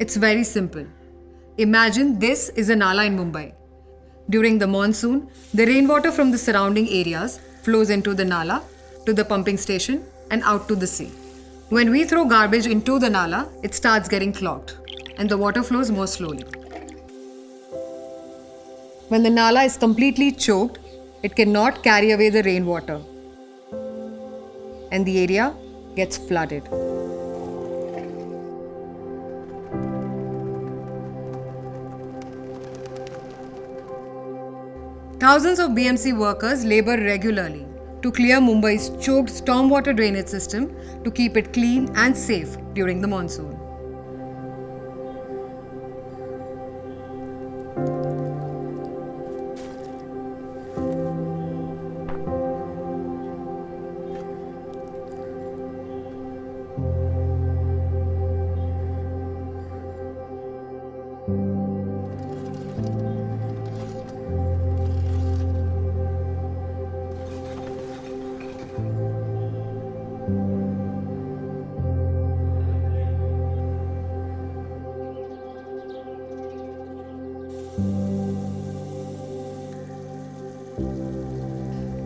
It's very simple. Imagine this is a nallah in Mumbai. During the monsoon, the rainwater from the surrounding areas flows into the nallah, to the pumping station, and out to the sea. When we throw garbage into the nallah, it starts getting clogged, and the water flows more slowly. When the nallah is completely choked, it cannot carry away the rainwater, and the area gets flooded. Thousands of BMC workers labor regularly to clear Mumbai's choked stormwater drainage system to keep it clean and safe during the monsoon.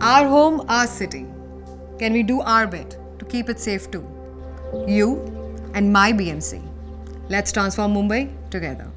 Our home, our city. Can we do our bit to keep it safe too? You and MyBMC. Let's transform Mumbai together.